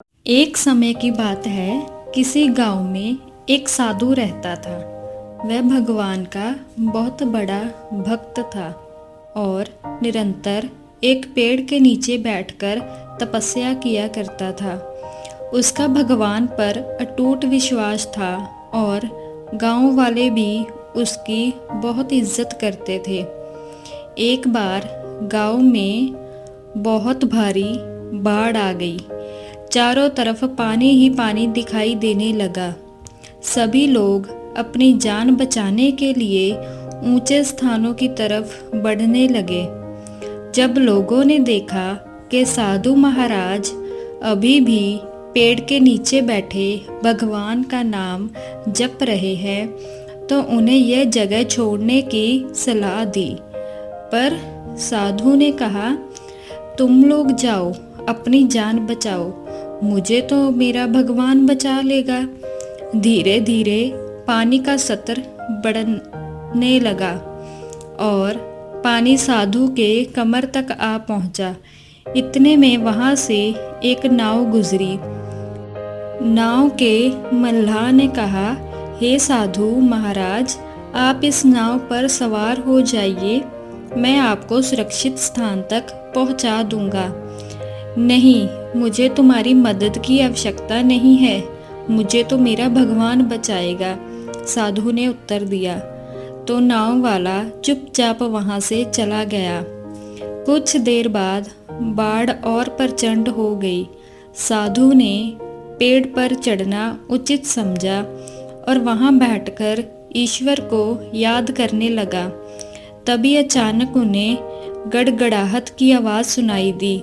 एक समय की बात है, किसी गांव में एक साधु रहता था। वह भगवान का बहुत बड़ा भक्त था और निरंतर एक पेड़ के नीचे बैठकर तपस्या किया करता था। उसका भगवान पर अटूट विश्वास था और गांव वाले भी उसकी बहुत इज्जत करते थे। एक बार गांव में बहुत भारी बाढ़ आ गई। चारों तरफ पानी ही पानी दिखाई देने लगा। सभी लोग अपनी जान बचाने के लिए ऊंचे स्थानों की तरफ बढ़ने लगे। जब लोगों ने देखा कि साधु महाराज अभी भी पेड़ के नीचे बैठे भगवान का नाम जप रहे हैं, तो उन्हें यह जगह छोड़ने की सलाह दी। पर साधु ने कहा, तुम लोग जाओ, अपनी जान बचाओ, मुझे तो मेरा भगवान बचा लेगा। धीरे धीरे पानी का सतर बढ़ने लगा और पानी साधु के कमर तक आ पहुंचा। इतने में वहां से एक नाव गुजरी। नाव के मल्लाह ने कहा, हे साधु महाराज, आप इस नाव पर सवार हो जाइए, मैं आपको सुरक्षित स्थान तक पहुंचा दूंगा। नहीं, मुझे तुम्हारी मदद की आवश्यकता नहीं है, मुझे तो मेरा भगवान बचाएगा, साधु ने उत्तर दिया। तो नाव वाला चुपचाप वहां से चला गया। कुछ देर बाद बाढ़ और प्रचंड हो गई। साधु ने पेड़ पर चढ़ना उचित समझा और वहां बैठकर ईश्वर को याद करने लगा। तभी अचानक उन्हें गड़गड़ाहट की आवाज़ सुनाई दी।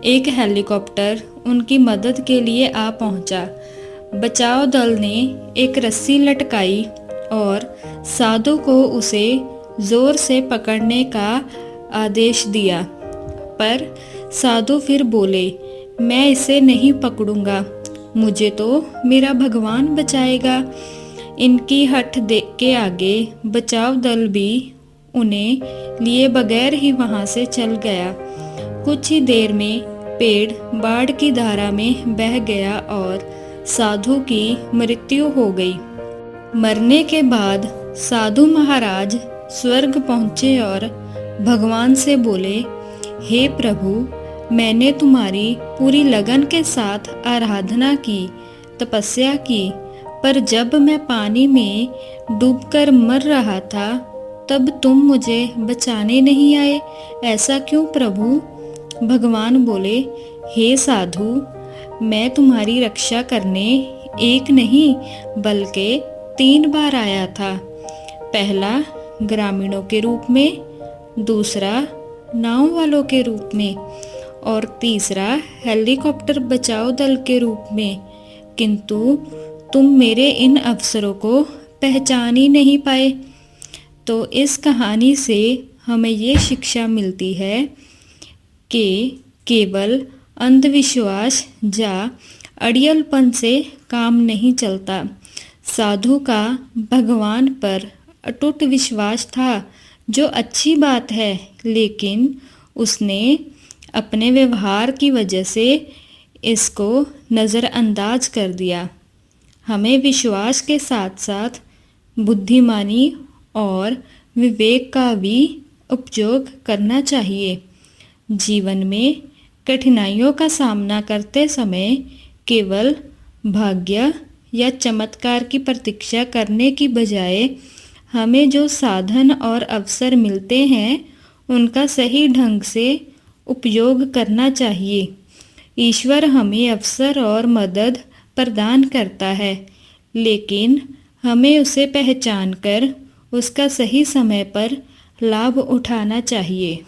एक हेलीकॉप्टर उनकी मदद के लिए आ पहुंचा। बचाव दल ने एक रस्सी लटकाई और साधु को उसे जोर से पकड़ने का आदेश दिया। पर साधु फिर बोले, मैं इसे नहीं पकड़ूंगा, मुझे तो मेरा भगवान बचाएगा। इनकी हठ देख के आगे बचाव दल भी उन्हें लिए बगैर ही वहां से चल गया। कुछ ही देर में पेड़ बाढ़ की धारा में बह गया और साधु की मृत्यु हो गई। मरने के बाद साधु महाराज स्वर्ग पहुंचे और भगवान से बोले, हे प्रभु, मैंने तुम्हारी पूरी लगन के साथ आराधना की, तपस्या की, पर जब मैं पानी में डूबकर मर रहा था, तब तुम मुझे बचाने नहीं आए, ऐसा क्यों प्रभु? भगवान बोले, हे साधु, मैं तुम्हारी रक्षा करने एक नहीं बल्कि 3 बार आया था। पहला ग्रामीणों के रूप में, दूसरा नाव वालों के रूप में और तीसरा हेलीकॉप्टर बचाव दल के रूप में, किंतु तुम मेरे इन अवसरों को पहचान ही नहीं पाए। तो इस कहानी से हमें ये शिक्षा मिलती है कि केवल अंधविश्वास या अड़ियलपन से काम नहीं चलता। साधु का भगवान पर अटूट विश्वास था, जो अच्छी बात है, लेकिन उसने अपने व्यवहार की वजह से इसको नज़रअंदाज कर दिया। हमें विश्वास के साथ साथ बुद्धिमानी और विवेक का भी उपयोग करना चाहिए। जीवन में कठिनाइयों का सामना करते समय केवल भाग्य या चमत्कार की प्रतीक्षा करने की बजाय हमें जो साधन और अवसर मिलते हैं, उनका सही ढंग से उपयोग करना चाहिए। ईश्वर हमें अवसर और मदद प्रदान करता है, लेकिन हमें उसे पहचान कर उसका सही समय पर लाभ उठाना चाहिए।